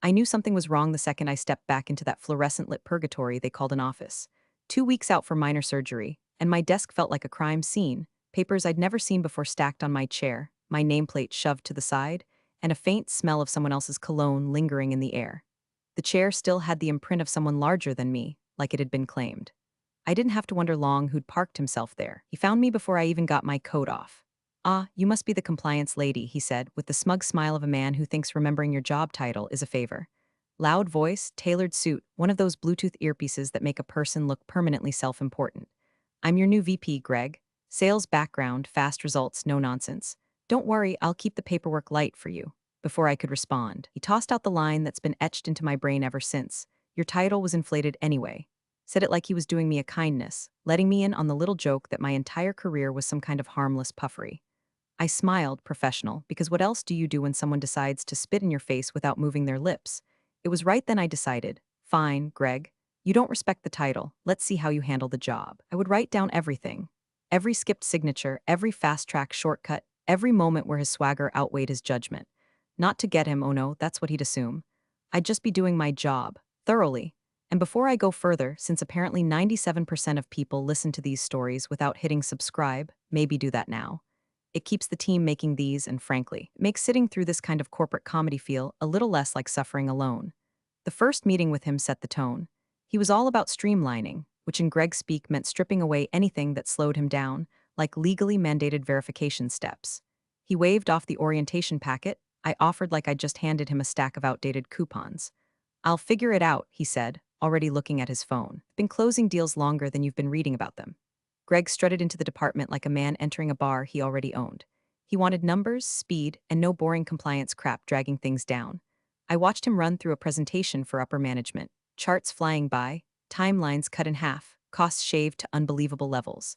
I knew something was wrong the second I stepped back into that fluorescent-lit purgatory they called an office. 2 weeks out for minor surgery, and my desk felt like a crime scene, papers I'd never seen before stacked on my chair, my nameplate shoved to the side, and a faint smell of someone else's cologne lingering in the air. The chair still had the imprint of someone larger than me, like it had been claimed. I didn't have to wonder long who'd parked himself there. He found me before I even got my coat off. "Ah, you must be the compliance lady," he said, with the smug smile of a man who thinks remembering your job title is a favor. Loud voice, tailored suit, one of those Bluetooth earpieces that make a person look permanently self-important. "I'm your new VP, Greg. Sales background, fast results, no nonsense. Don't worry, I'll keep the paperwork light for you." Before I could respond, he tossed out the line that's been etched into my brain ever since. "Your title was inflated anyway." Said it like he was doing me a kindness, letting me in on the little joke that my entire career was some kind of harmless puffery. I smiled, professional, because what else do you do when someone decides to spit in your face without moving their lips? It was right then I decided, fine, Greg, you don't respect the title, let's see how you handle the job. I would write down everything. Every skipped signature, every fast-track shortcut, every moment where his swagger outweighed his judgment. Not to get him, oh no, that's what he'd assume. I'd just be doing my job, thoroughly. And before I go further, since apparently 97% of people listen to these stories without hitting subscribe, maybe do that now. It keeps the team making these and, frankly, makes sitting through this kind of corporate comedy feel a little less like suffering alone. The first meeting with him set the tone. He was all about streamlining, which in Greg's speak meant stripping away anything that slowed him down, like legally mandated verification steps. He waved off the orientation packet. I offered like I'd just handed him a stack of outdated coupons. "I'll figure it out," he said, already looking at his phone. "Been closing deals longer than you've been reading about them." Greg strutted into the department like a man entering a bar he already owned. He wanted numbers, speed, and no boring compliance crap dragging things down. I watched him run through a presentation for upper management, charts flying by, timelines cut in half, costs shaved to unbelievable levels.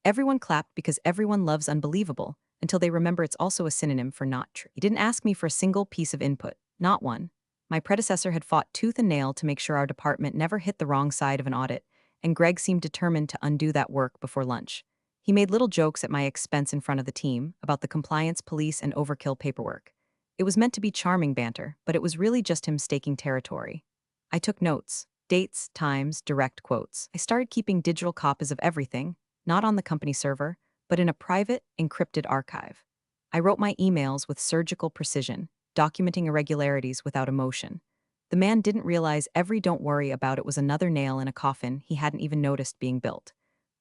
Everyone clapped because everyone loves unbelievable, until they remember it's also a synonym for not true. He didn't ask me for a single piece of input, not one. My predecessor had fought tooth and nail to make sure our department never hit the wrong side of an audit, and Greg seemed determined to undo that work before lunch. He made little jokes at my expense in front of the team about the compliance police and overkill paperwork. It was meant to be charming banter, but it was really just him staking territory. I took notes, dates, times, direct quotes. I started keeping digital copies of everything, not on the company server, but in a private, encrypted archive. I wrote my emails with surgical precision, documenting irregularities without emotion. The man didn't realize every "don't worry about it" was another nail in a coffin he hadn't even noticed being built.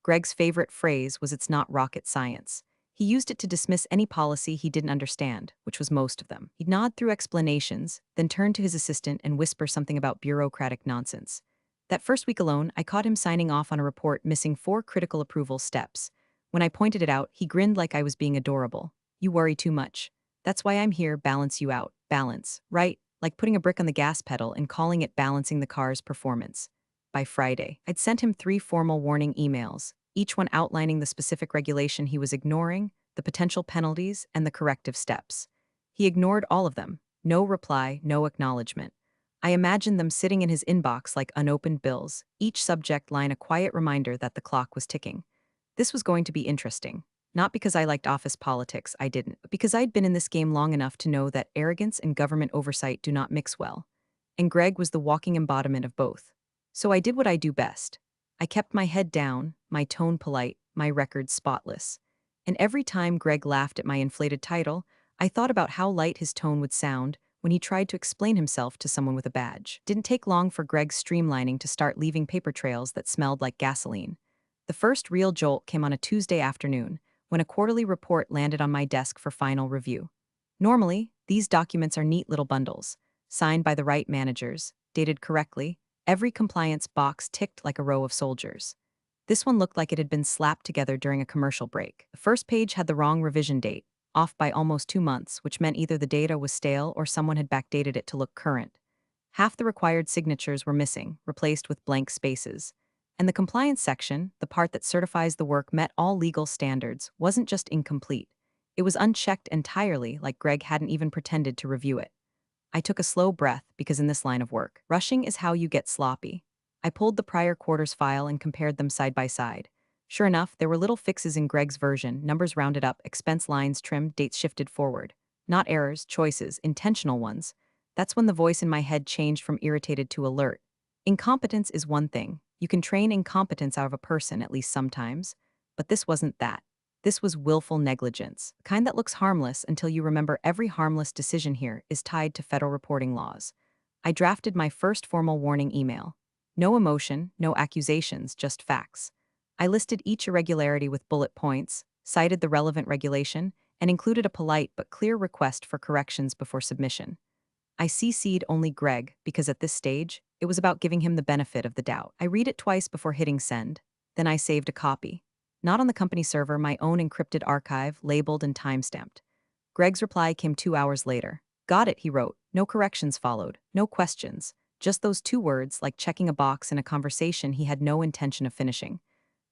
Greg's favorite phrase was "it's not rocket science." He used it to dismiss any policy he didn't understand, which was most of them. He'd nod through explanations, then turn to his assistant and whisper something about bureaucratic nonsense. That first week alone, I caught him signing off on a report missing 4 critical approval steps. When I pointed it out, he grinned like I was being adorable. "You worry too much. That's why I'm here, balance you out." Balance, right? Like putting a brick on the gas pedal and calling it balancing the car's performance. By Friday, I'd sent him 3 formal warning emails, each one outlining the specific regulation he was ignoring, the potential penalties, and the corrective steps. He ignored all of them. No reply, no acknowledgement. I imagined them sitting in his inbox like unopened bills, each subject line a quiet reminder that the clock was ticking. This was going to be interesting. Not because I liked office politics, I didn't, but because I'd been in this game long enough to know that arrogance and government oversight do not mix well. And Greg was the walking embodiment of both. So I did what I do best. I kept my head down, my tone polite, my record spotless. And every time Greg laughed at my inflated title, I thought about how light his tone would sound when he tried to explain himself to someone with a badge. Didn't take long for Greg's streamlining to start leaving paper trails that smelled like gasoline. The first real jolt came on a Tuesday afternoon, when a quarterly report landed on my desk for final review. Normally, these documents are neat little bundles, signed by the right managers, dated correctly, every compliance box ticked like a row of soldiers. This one looked like it had been slapped together during a commercial break. The first page had the wrong revision date, off by almost 2 months, which meant either the data was stale or someone had backdated it to look current. Half the required signatures were missing, replaced with blank spaces. And the compliance section, the part that certifies the work met all legal standards, wasn't just incomplete. It was unchecked entirely, like Greg hadn't even pretended to review it. I took a slow breath because in this line of work, rushing is how you get sloppy. I pulled the prior quarter's file and compared them side by side. Sure enough, there were little fixes in Greg's version, numbers rounded up, expense lines trimmed, dates shifted forward. Not errors, choices, intentional ones. That's when the voice in my head changed from irritated to alert. Incompetence is one thing. You can train incompetence out of a person, at least sometimes. But this wasn't that. This was willful negligence, the kind that looks harmless until you remember every harmless decision here is tied to federal reporting laws. I drafted my first formal warning email. No emotion, no accusations, just facts. I listed each irregularity with bullet points, cited the relevant regulation, and included a polite but clear request for corrections before submission. I CC'd only Greg because at this stage, it was about giving him the benefit of the doubt. I read it twice before hitting send, then I saved a copy. Not on the company server, my own encrypted archive, labeled and timestamped. Greg's reply came 2 hours later. Got it, he wrote. No corrections followed, no questions. Just those 2 words, like checking a box in a conversation he had no intention of finishing.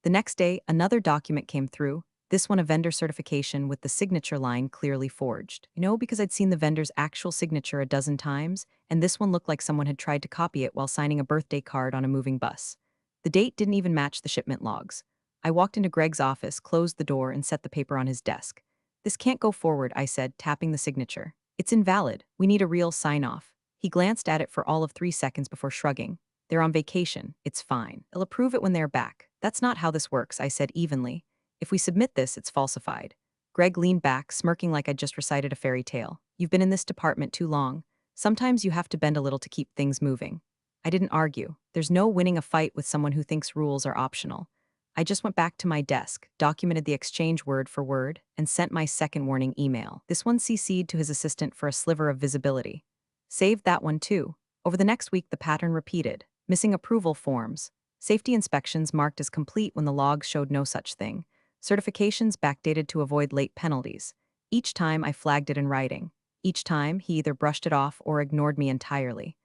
The next day, another document came through, this one a vendor certification with the signature line clearly forged. Because I'd seen the vendor's actual signature a dozen times, and this one looked like someone had tried to copy it while signing a birthday card on a moving bus. The date didn't even match the shipment logs. I walked into Greg's office, closed the door, and set the paper on his desk. This can't go forward, I said, tapping the signature. It's invalid. We need a real sign-off. He glanced at it for all of 3 seconds before shrugging. They're on vacation. It's fine. They'll approve it when they're back. That's not how this works, I said evenly. If we submit this, it's falsified. Greg leaned back, smirking like I'd just recited a fairy tale. You've been in this department too long. Sometimes you have to bend a little to keep things moving. I didn't argue. There's no winning a fight with someone who thinks rules are optional. I just went back to my desk, documented the exchange word for word, and sent my second warning email. This one CC'd to his assistant for a sliver of visibility. Saved that one too. Over the next week, the pattern repeated. Missing approval forms. Safety inspections marked as complete when the logs showed no such thing. Certifications backdated to avoid late penalties. Each time I flagged it in writing. Each time he either brushed it off or ignored me entirely.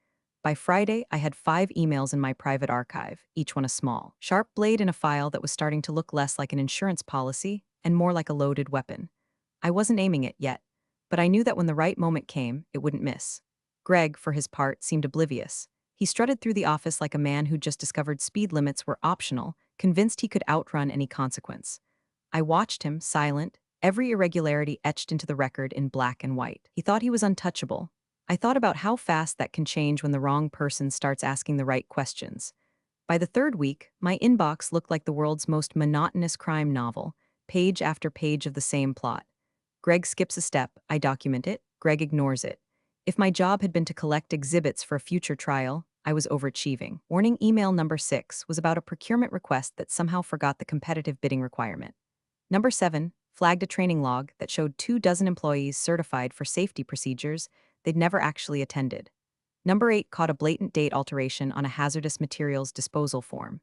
By Friday, I had 5 emails in my private archive, each one a small, sharp blade in a file that was starting to look less like an insurance policy and more like a loaded weapon. I wasn't aiming it yet, but I knew that when the right moment came, it wouldn't miss. Greg, for his part, seemed oblivious. He strutted through the office like a man who'd just discovered speed limits were optional, convinced he could outrun any consequence. I watched him, silent, every irregularity etched into the record in black and white. He thought he was untouchable. I thought about how fast that can change when the wrong person starts asking the right questions. By the third week, my inbox looked like the world's most monotonous crime novel, page after page of the same plot. Greg skips a step, I document it, Greg ignores it. If my job had been to collect exhibits for a future trial, I was overachieving. Warning email number 6 was about a procurement request that somehow forgot the competitive bidding requirement. Number 7 flagged a training log that showed 24 employees certified for safety procedures they'd never actually attended. Number 8 caught a blatant date alteration on a hazardous materials disposal form.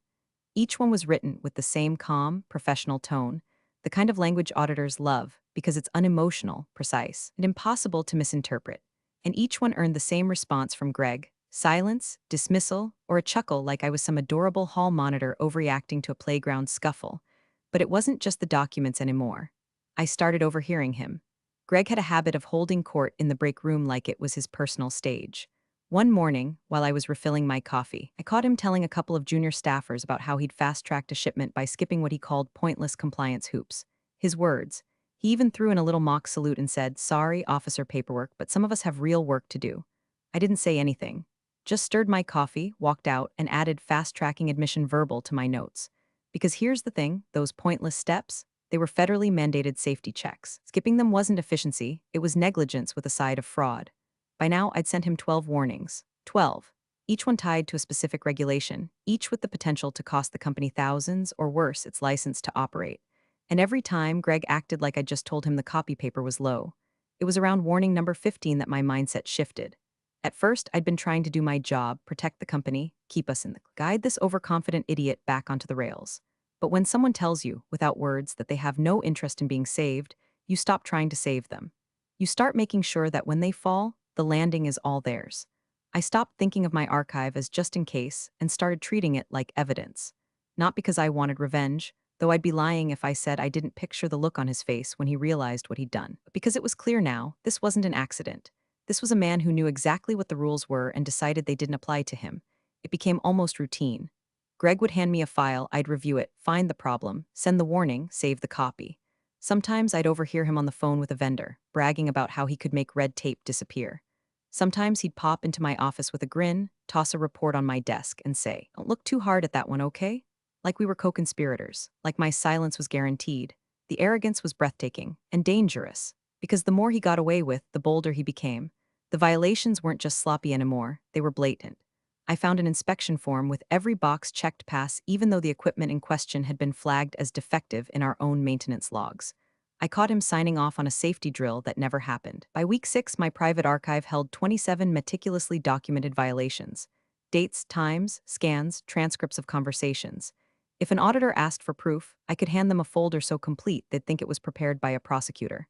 Each one was written with the same calm, professional tone, the kind of language auditors love because it's unemotional, precise, and impossible to misinterpret. And each one earned the same response from Greg: silence, dismissal, or a chuckle like I was some adorable hall monitor overreacting to a playground scuffle. But it wasn't just the documents anymore. I started overhearing him. Greg had a habit of holding court in the break room like it was his personal stage. One morning, while I was refilling my coffee, I caught him telling a couple of junior staffers about how he'd fast-tracked a shipment by skipping what he called pointless compliance hoops. His words. He even threw in a little mock salute and said, "Sorry, officer paperwork, but some of us have real work to do." I didn't say anything. Just stirred my coffee, walked out, and added fast-tracking admission verbal to my notes. Because here's the thing, those pointless steps, they were federally mandated safety checks. Skipping them wasn't efficiency, it was negligence with a side of fraud. By now, I'd sent him 12 warnings. 12. Each one tied to a specific regulation, each with the potential to cost the company thousands or worse, its license to operate. And every time, Greg acted like I'd just told him the copy paper was low. It was around warning number 15 that my mindset shifted. At first, I'd been trying to do my job, protect the company, keep us in the guide this overconfident idiot back onto the rails. But when someone tells you, without words, that they have no interest in being saved, you stop trying to save them. You start making sure that when they fall, the landing is all theirs. I stopped thinking of my archive as just in case and started treating it like evidence. Not because I wanted revenge, though I'd be lying if I said I didn't picture the look on his face when he realized what he'd done. But because it was clear now, this wasn't an accident. This was a man who knew exactly what the rules were and decided they didn't apply to him. It became almost routine. Greg would hand me a file, I'd review it, find the problem, send the warning, save the copy. Sometimes I'd overhear him on the phone with a vendor, bragging about how he could make red tape disappear. Sometimes he'd pop into my office with a grin, toss a report on my desk, and say, "Don't look too hard at that one, okay?" Like we were co-conspirators, like my silence was guaranteed. The arrogance was breathtaking and dangerous, because the more he got away with, the bolder he became. The violations weren't just sloppy anymore, they were blatant. I found an inspection form with every box checked pass, even though the equipment in question had been flagged as defective in our own maintenance logs. I caught him signing off on a safety drill that never happened. By week 6, my private archive held 27 meticulously documented violations. Dates, times, scans, transcripts of conversations. If an auditor asked for proof, I could hand them a folder so complete they'd think it was prepared by a prosecutor.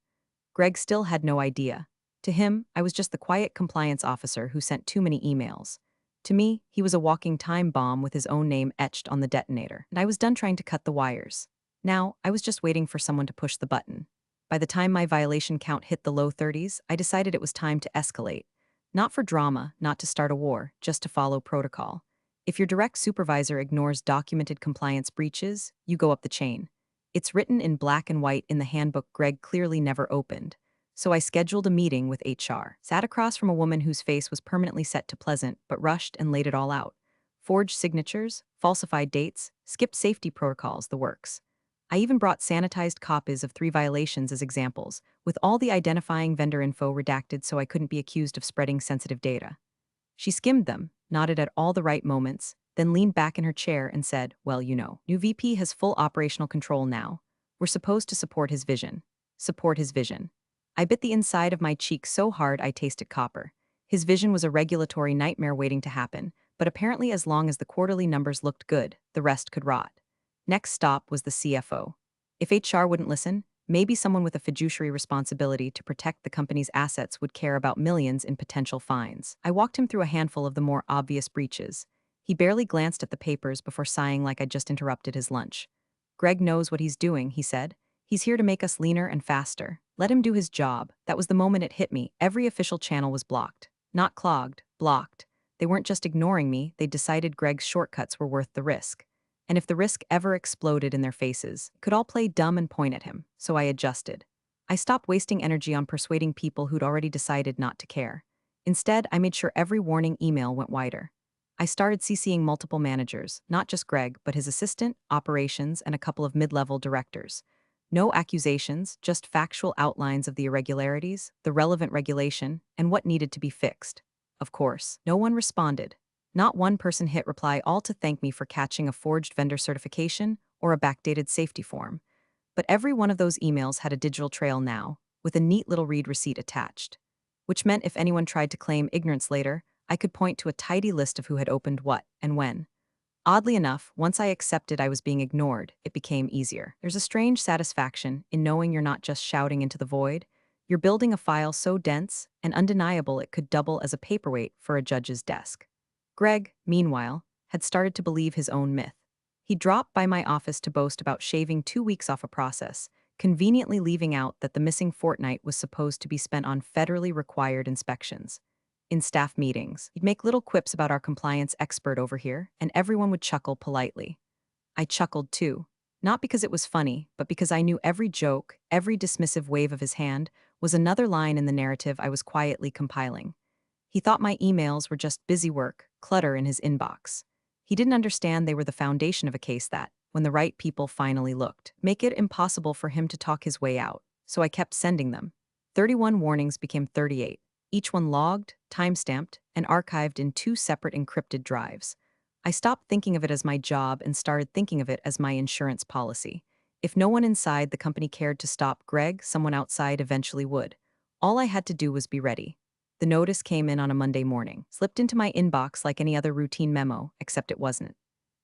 Greg still had no idea. To him, I was just the quiet compliance officer who sent too many emails. To me, he was a walking time bomb with his own name etched on the detonator, and I was done trying to cut the wires. Now, I was just waiting for someone to push the button. By the time my violation count hit the low 30s, I decided it was time to escalate. Not for drama, not to start a war, just to follow protocol. If your direct supervisor ignores documented compliance breaches, you go up the chain. It's written in black and white in the handbook Greg clearly never opened. So I scheduled a meeting with HR, sat across from a woman whose face was permanently set to pleasant, but rushed and laid it all out. Forged signatures, falsified dates, skipped safety protocols, the works. I even brought sanitized copies of 3 violations as examples, with all the identifying vendor info redacted so I couldn't be accused of spreading sensitive data. She skimmed them, nodded at all the right moments, then leaned back in her chair and said, "Well, new VP has full operational control now. We're supposed to support his vision. Support his vision." I bit the inside of my cheek so hard I tasted copper. His vision was a regulatory nightmare waiting to happen, but apparently as long as the quarterly numbers looked good, the rest could rot. Next stop was the CFO. If HR wouldn't listen, maybe someone with a fiduciary responsibility to protect the company's assets would care about millions in potential fines. I walked him through a handful of the more obvious breaches. He barely glanced at the papers before sighing like I'd just interrupted his lunch. "Greg knows what he's doing," he said. "He's here to make us leaner and faster. Let him do his job." That was the moment it hit me. Every official channel was blocked. Not clogged, blocked. They weren't just ignoring me, they decided Greg's shortcuts were worth the risk. And if the risk ever exploded in their faces, it could all play dumb and point at him, so I adjusted. I stopped wasting energy on persuading people who'd already decided not to care. Instead, I made sure every warning email went wider. I started CCing multiple managers, not just Greg, but his assistant, operations, and a couple of mid-level directors. No accusations, just factual outlines of the irregularities, the relevant regulation, and what needed to be fixed. Of course, no one responded. Not one person hit reply, all to thank me for catching a forged vendor certification or a backdated safety form. But every one of those emails had a digital trail now, with a neat little read receipt attached. Which meant if anyone tried to claim ignorance later, I could point to a tidy list of who had opened what and when. Oddly enough, once I accepted I was being ignored, it became easier. There's a strange satisfaction in knowing you're not just shouting into the void. You're building a file so dense and undeniable it could double as a paperweight for a judge's desk. Greg, meanwhile, had started to believe his own myth. He dropped by my office to boast about shaving 2 weeks off a process, conveniently leaving out that the missing fortnight was supposed to be spent on federally required inspections. In staff meetings, he'd make little quips about our compliance expert over here, and everyone would chuckle politely. I chuckled too, not because it was funny, but because I knew every joke, every dismissive wave of his hand, was another line in the narrative I was quietly compiling. He thought my emails were just busy work, clutter in his inbox. He didn't understand they were the foundation of a case that, when the right people finally looked, make it impossible for him to talk his way out. So I kept sending them. 31 warnings became 38, each one logged, time-stamped, and archived in 2 separate encrypted drives. I stopped thinking of it as my job and started thinking of it as my insurance policy. If no one inside the company cared to stop Greg, someone outside eventually would. All I had to do was be ready. The notice came in on a Monday morning, slipped into my inbox like any other routine memo, except it wasn't.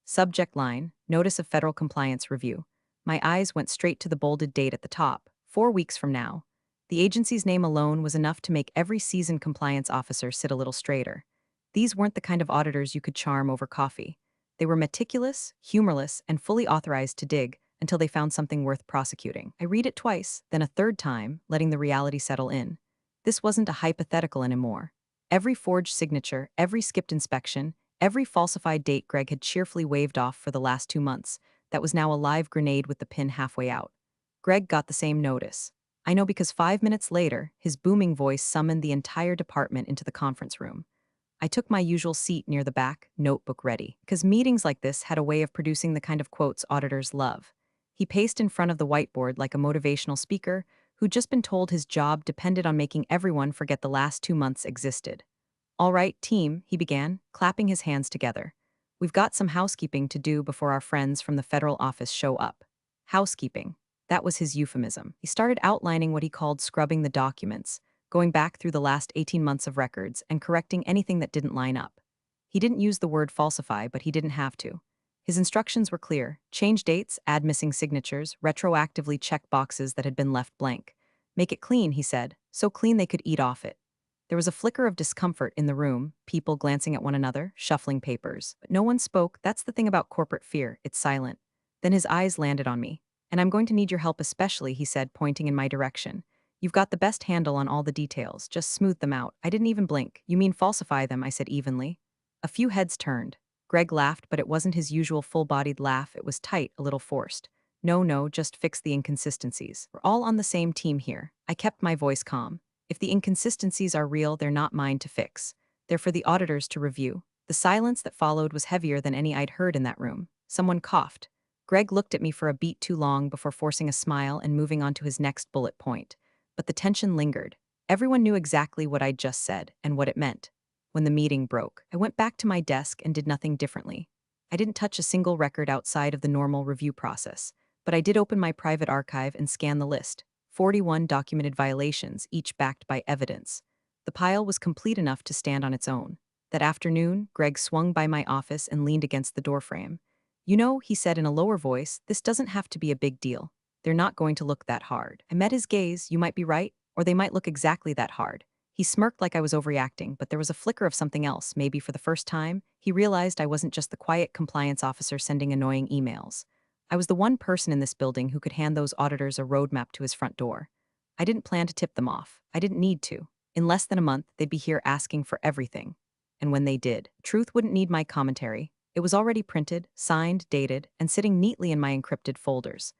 Subject line, Notice of Federal Compliance Review. My eyes went straight to the bolded date at the top, 4 weeks from now. The agency's name alone was enough to make every seasoned compliance officer sit a little straighter. These weren't the kind of auditors you could charm over coffee. They were meticulous, humorless, and fully authorized to dig until they found something worth prosecuting. I read it twice, then a third time, letting the reality settle in. This wasn't a hypothetical anymore. Every forged signature, every skipped inspection, every falsified date Greg had cheerfully waved off for the last 2 months, that was now a live grenade with the pin halfway out. Greg got the same notice. I know because 5 minutes later, his booming voice summoned the entire department into the conference room. I took my usual seat near the back, notebook ready, because meetings like this had a way of producing the kind of quotes auditors love. He paced in front of the whiteboard like a motivational speaker who'd just been told his job depended on making everyone forget the last 2 months existed. All right, team, he began, clapping his hands together. We've got some housekeeping to do before our friends from the federal office show up. Housekeeping. That was his euphemism. He started outlining what he called scrubbing the documents, going back through the last 18 months of records and correcting anything that didn't line up. He didn't use the word falsify, but he didn't have to. His instructions were clear: change dates, add missing signatures, retroactively check boxes that had been left blank. Make it clean, he said, so clean they could eat off it. There was a flicker of discomfort in the room, people glancing at one another, shuffling papers. But no one spoke. That's the thing about corporate fear, it's silent. Then his eyes landed on me. And I'm going to need your help especially, he said, pointing in my direction. You've got the best handle on all the details, just smooth them out. I didn't even blink. You mean falsify them, I said evenly. A few heads turned. Greg laughed, but it wasn't his usual full-bodied laugh, it was tight, a little forced. No, no, just fix the inconsistencies. We're all on the same team here. I kept my voice calm. If the inconsistencies are real, they're not mine to fix. They're for the auditors to review. The silence that followed was heavier than any I'd heard in that room. Someone coughed. Greg looked at me for a beat too long before forcing a smile and moving on to his next bullet point. But the tension lingered. Everyone knew exactly what I'd just said and what it meant. When the meeting broke, I went back to my desk and did nothing differently. I didn't touch a single record outside of the normal review process, but I did open my private archive and scan the list. 41 documented violations, each backed by evidence. The pile was complete enough to stand on its own. That afternoon, Greg swung by my office and leaned against the doorframe. You know, he said in a lower voice, this doesn't have to be a big deal. They're not going to look that hard. I met his gaze, you might be right, or they might look exactly that hard. He smirked like I was overreacting, but there was a flicker of something else. Maybe for the first time, he realized I wasn't just the quiet compliance officer sending annoying emails. I was the one person in this building who could hand those auditors a roadmap to his front door. I didn't plan to tip them off. I didn't need to. In less than a month, they'd be here asking for everything. And when they did, truth wouldn't need my commentary. It was already printed, signed, dated, and sitting neatly in my encrypted folders.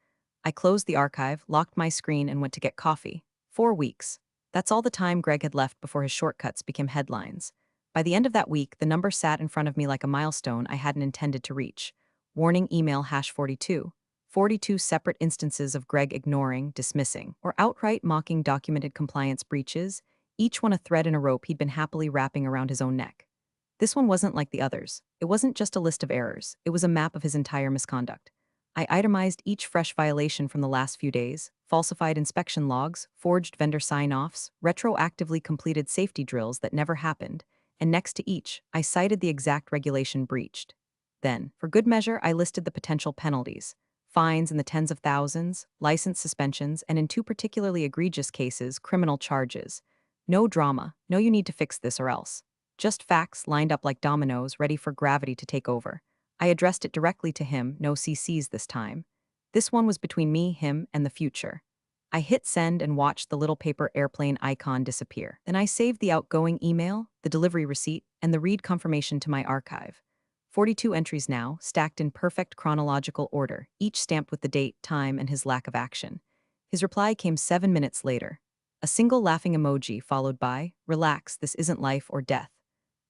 I closed the archive, locked my screen, and went to get coffee. 4 weeks. That's all the time Greg had left before his shortcuts became headlines. By the end of that week, the number sat in front of me like a milestone I hadn't intended to reach. Warning email #42. 42 separate instances of Greg ignoring, dismissing, or outright mocking documented compliance breaches, each one a thread in a rope he'd been happily wrapping around his own neck. This one wasn't like the others. It wasn't just a list of errors, it was a map of his entire misconduct. I itemized each fresh violation from the last few days: falsified inspection logs, forged vendor sign-offs, retroactively completed safety drills that never happened, and next to each, I cited the exact regulation breached. Then, for good measure, I listed the potential penalties: fines in the tens of thousands, license suspensions, and in two particularly egregious cases, criminal charges. No drama, no you need to fix this or else. Just facts lined up like dominoes, ready for gravity to take over. I addressed it directly to him, no CCs this time. This one was between me, him, and the future. I hit send and watched the little paper airplane icon disappear. Then I saved the outgoing email, the delivery receipt, and the read confirmation to my archive. 42 entries now, stacked in perfect chronological order, each stamped with the date, time, and his lack of action. His reply came 7 minutes later. A single laughing emoji followed by, "Relax, this isn't life or death."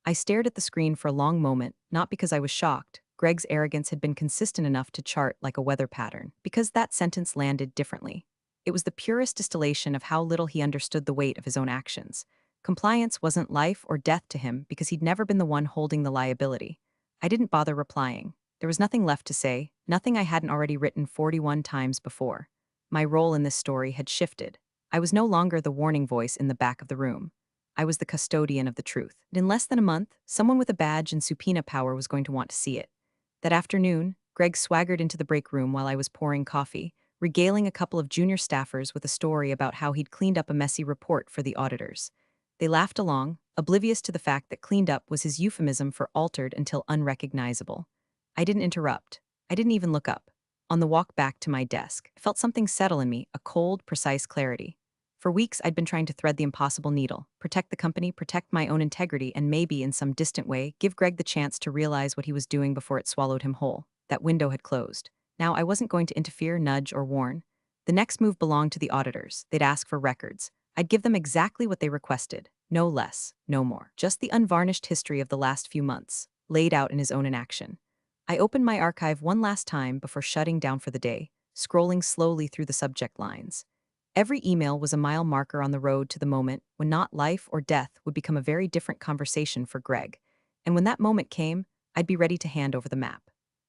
I stared at the screen for a long moment, not because I was shocked. Greg's arrogance had been consistent enough to chart like a weather pattern, because that sentence landed differently. It was the purest distillation of how little he understood the weight of his own actions. Compliance wasn't life or death to him because he'd never been the one holding the liability. I didn't bother replying. There was nothing left to say, nothing I hadn't already written 41 times before. My role in this story had shifted. I was no longer the warning voice in the back of the room. I was the custodian of the truth. In less than a month, someone with a badge and subpoena power was going to want to see it. That afternoon, Greg swaggered into the break room while I was pouring coffee, regaling a couple of junior staffers with a story about how he'd cleaned up a messy report for the auditors. They laughed along, oblivious to the fact that cleaned up was his euphemism for altered until unrecognizable. I didn't interrupt. I didn't even look up. On the walk back to my desk, I felt something settle in me, a cold, precise clarity. For weeks, I'd been trying to thread the impossible needle, protect the company, protect my own integrity, and maybe, in some distant way, give Greg the chance to realize what he was doing before it swallowed him whole. That window had closed. Now, I wasn't going to interfere, nudge, or warn. The next move belonged to the auditors. They'd ask for records. I'd give them exactly what they requested. No less, no more. Just the unvarnished history of the last few months, laid out in his own inaction. I opened my archive one last time before shutting down for the day, scrolling slowly through the subject lines. Every email was a mile marker on the road to the moment when not life or death would become a very different conversation for Greg. And when that moment came, I'd be ready to hand over the map.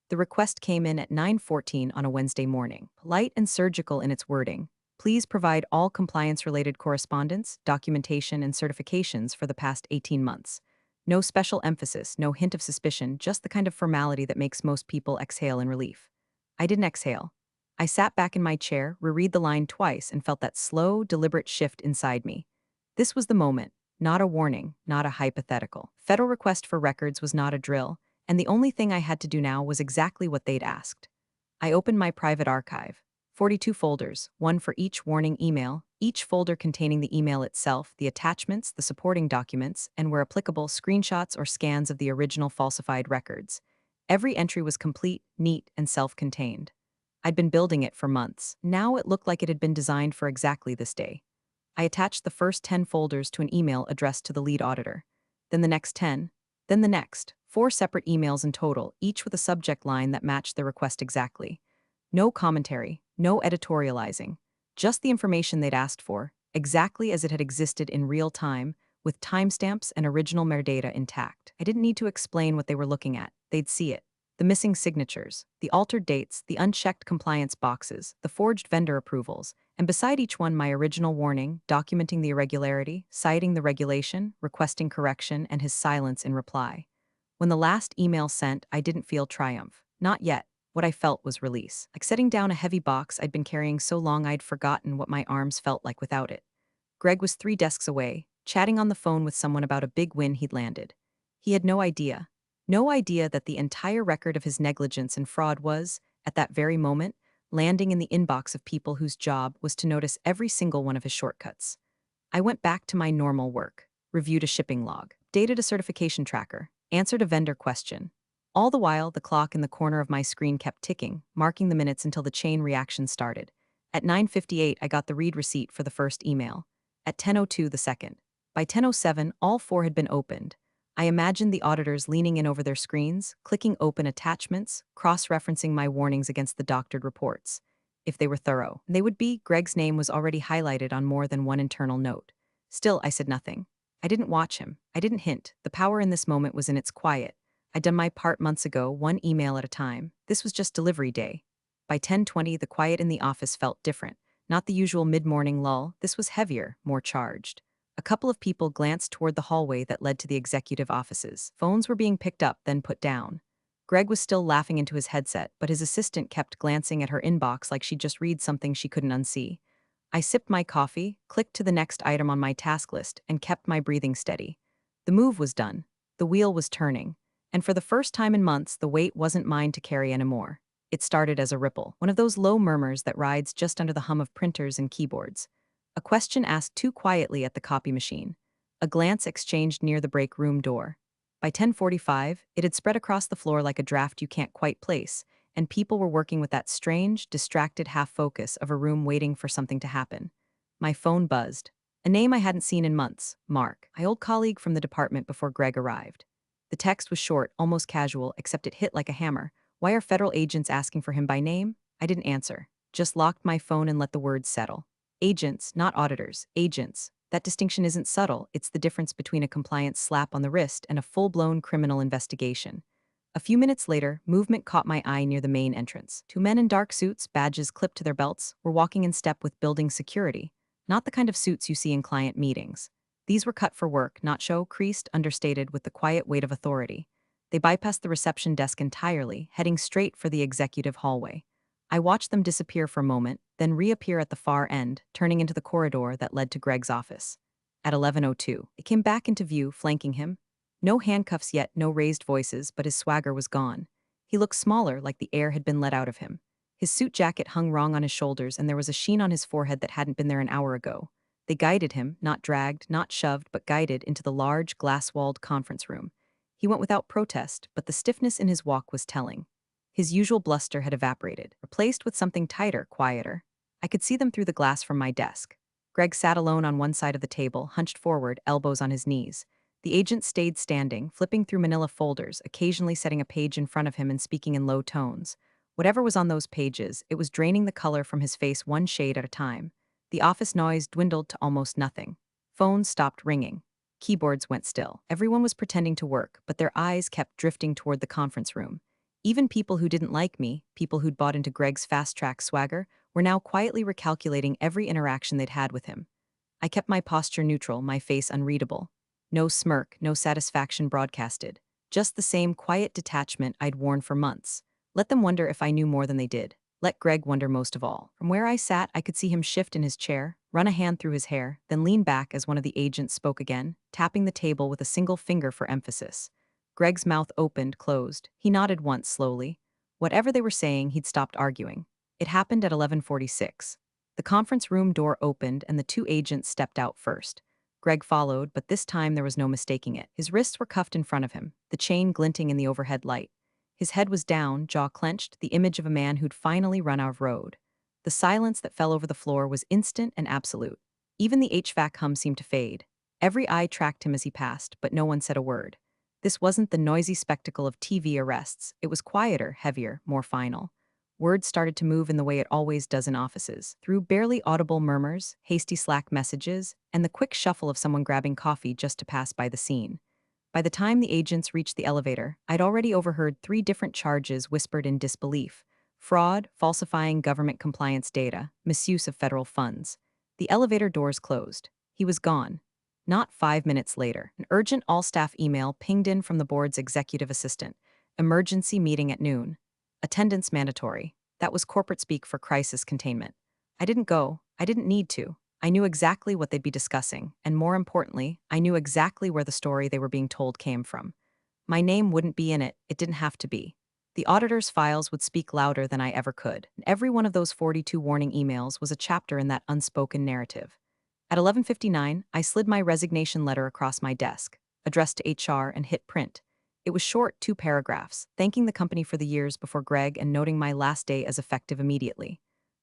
The request came in at 9:14 on a Wednesday morning, polite and surgical in its wording. Please provide all compliance-related correspondence, documentation, and certifications for the past 18 months. No special emphasis, no hint of suspicion, just the kind of formality that makes most people exhale in relief. I didn't exhale. I sat back in my chair, reread the line twice, and felt that slow, deliberate shift inside me. This was the moment, not a warning, not a hypothetical. Federal request for records was not a drill, and the only thing I had to do now was exactly what they'd asked. I opened my private archive. 42 folders, one for each warning email, each folder containing the email itself, the attachments, the supporting documents, and where applicable, screenshots or scans of the original falsified records. Every entry was complete, neat, and self-contained. I'd been building it for months. Now it looked like it had been designed for exactly this day. I attached the first 10 folders to an email addressed to the lead auditor. Then the next 10. Then the next. 4 separate emails in total, each with a subject line that matched the request exactly. No commentary, no editorializing. Just the information they'd asked for, exactly as it had existed in real time, with timestamps and original metadata intact. I didn't need to explain what they were looking at. They'd see it. The missing signatures, the altered dates, the unchecked compliance boxes, the forged vendor approvals, and beside each one my original warning, documenting the irregularity, citing the regulation, requesting correction, and his silence in reply. When the last email sent, I didn't feel triumph. Not yet. What I felt was release. Like setting down a heavy box I'd been carrying so long I'd forgotten what my arms felt like without it. Greg was 3 desks away, chatting on the phone with someone about a big win he'd landed. He had no idea. No idea that the entire record of his negligence and fraud was, at that very moment, landing in the inbox of people whose job was to notice every single one of his shortcuts. I went back to my normal work, reviewed a shipping log, dated a certification tracker, answered a vendor question. All the while, the clock in the corner of my screen kept ticking, marking the minutes until the chain reaction started. At 9:58, I got the read receipt for the first email. At 10:02, the second. By 10:07, all 4 had been opened. I imagined the auditors leaning in over their screens, clicking open attachments, cross-referencing my warnings against the doctored reports. If they were thorough, they would be. Greg's name was already highlighted on more than one internal note. Still, I said nothing. I didn't watch him. I didn't hint. The power in this moment was in its quiet. I'd done my part months ago, one email at a time. This was just delivery day. By 10:20, the quiet in the office felt different. Not the usual mid-morning lull. This was heavier, more charged. A couple of people glanced toward the hallway that led to the executive offices. Phones were being picked up, then put down. Greg was still laughing into his headset, but his assistant kept glancing at her inbox like she'd just read something she couldn't unsee. I sipped my coffee, clicked to the next item on my task list, and kept my breathing steady. The move was done. The wheel was turning. And for the first time in months, the weight wasn't mine to carry anymore. It started as a ripple, one of those low murmurs that rides just under the hum of printers and keyboards. A question asked too quietly at the copy machine. A glance exchanged near the break room door. By 10:45, it had spread across the floor like a draft you can't quite place, and people were working with that strange, distracted half-focus of a room waiting for something to happen. My phone buzzed. A name I hadn't seen in months, Mark, my old colleague from the department before Greg arrived. The text was short, almost casual, except it hit like a hammer. Why are federal agents asking for him by name? I didn't answer. Just locked my phone and let the words settle. Agents, not auditors. Agents. That distinction isn't subtle. It's the difference between a compliance slap on the wrist and a full-blown criminal investigation. A few minutes later, movement caught my eye near the main entrance. 2 men in dark suits, badges clipped to their belts, were walking in step with building security. Not the kind of suits you see in client meetings. These were cut for work, not show, creased, understated, with the quiet weight of authority. They bypassed the reception desk entirely, heading straight for the executive hallway. I watched them disappear for a moment, then reappear at the far end, turning into the corridor that led to Greg's office. At 11:02, it came back into view, flanking him. No handcuffs yet, no raised voices, but his swagger was gone. He looked smaller, like the air had been let out of him. His suit jacket hung wrong on his shoulders, and there was a sheen on his forehead that hadn't been there an hour ago. They guided him, not dragged, not shoved, but guided into the large, glass-walled conference room. He went without protest, but the stiffness in his walk was telling. His usual bluster had evaporated, replaced with something tighter, quieter. I could see them through the glass from my desk. Greg sat alone on one side of the table, hunched forward, elbows on his knees. The agent stayed standing, flipping through manila folders, occasionally setting a page in front of him and speaking in low tones. Whatever was on those pages, it was draining the color from his face one shade at a time. The office noise dwindled to almost nothing. Phones stopped ringing. Keyboards went still. Everyone was pretending to work, but their eyes kept drifting toward the conference room. Even people who didn't like me, people who'd bought into Greg's fast-track swagger, were now quietly recalculating every interaction they'd had with him. I kept my posture neutral, my face unreadable. No smirk, no satisfaction broadcasted. Just the same quiet detachment I'd worn for months. Let them wonder if I knew more than they did. Let Greg wonder most of all. From where I sat, I could see him shift in his chair, run a hand through his hair, then lean back as one of the agents spoke again, tapping the table with a single finger for emphasis. Greg's mouth opened, closed. He nodded once slowly. Whatever they were saying, he'd stopped arguing. It happened at 11:46. The conference room door opened and the two agents stepped out first. Greg followed, but this time there was no mistaking it. His wrists were cuffed in front of him, the chain glinting in the overhead light. His head was down, jaw clenched, the image of a man who'd finally run out of road. The silence that fell over the floor was instant and absolute. Even the HVAC hum seemed to fade. Every eye tracked him as he passed, but no one said a word. This wasn't the noisy spectacle of TV arrests. It was quieter, heavier, more final. Words started to move in the way it always does in offices, through barely audible murmurs, hasty Slack messages, and the quick shuffle of someone grabbing coffee just to pass by the scene. By the time the agents reached the elevator, I'd already overheard 3 different charges whispered in disbelief: fraud, falsifying government compliance data, misuse of federal funds. The elevator doors closed. He was gone. Not 5 minutes later, an urgent all-staff email pinged in from the board's executive assistant. Emergency meeting at noon. Attendance mandatory. That was corporate speak for crisis containment. I didn't go. I didn't need to. I knew exactly what they'd be discussing, and more importantly, I knew exactly where the story they were being told came from. My name wouldn't be in it, it didn't have to be. The auditor's files would speak louder than I ever could, and every one of those 42 warning emails was a chapter in that unspoken narrative. At 11:59, I slid my resignation letter across my desk, addressed to HR, and hit print. It was short, 2 paragraphs, thanking the company for the years before Greg and noting my last day as effective immediately.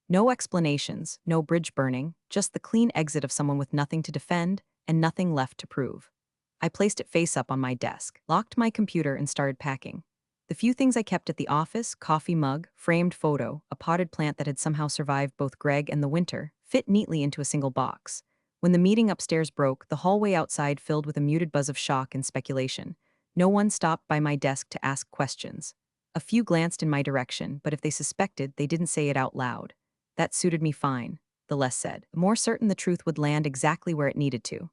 No explanations, no bridge burning, just the clean exit of someone with nothing to defend and nothing left to prove. I placed it face up on my desk, locked my computer, and started packing. The few things I kept at the office, coffee mug, framed photo, a potted plant that had somehow survived both Greg and the winter, fit neatly into a single box. When the meeting upstairs broke, the hallway outside filled with a muted buzz of shock and speculation. No one stopped by my desk to ask questions. A few glanced in my direction, but if they suspected, they didn't say it out loud. That suited me fine, the less said, the more certain the truth would land exactly where it needed to.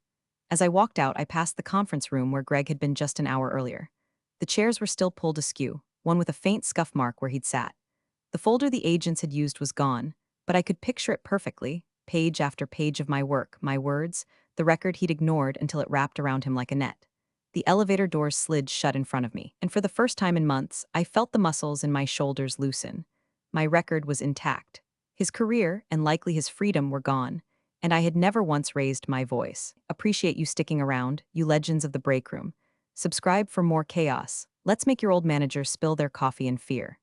As I walked out, I passed the conference room where Greg had been just an hour earlier. The chairs were still pulled askew, one with a faint scuff mark where he'd sat. The folder the agents had used was gone, but I could picture it perfectly, page after page of my work, my words, the record he'd ignored until it wrapped around him like a net. The elevator doors slid shut in front of me, and for the first time in months, I felt the muscles in my shoulders loosen. My record was intact. His career, and likely his freedom, were gone, and I had never once raised my voice. Appreciate you sticking around, you legends of the break room. Subscribe for more chaos. Let's make your old managers spill their coffee in fear.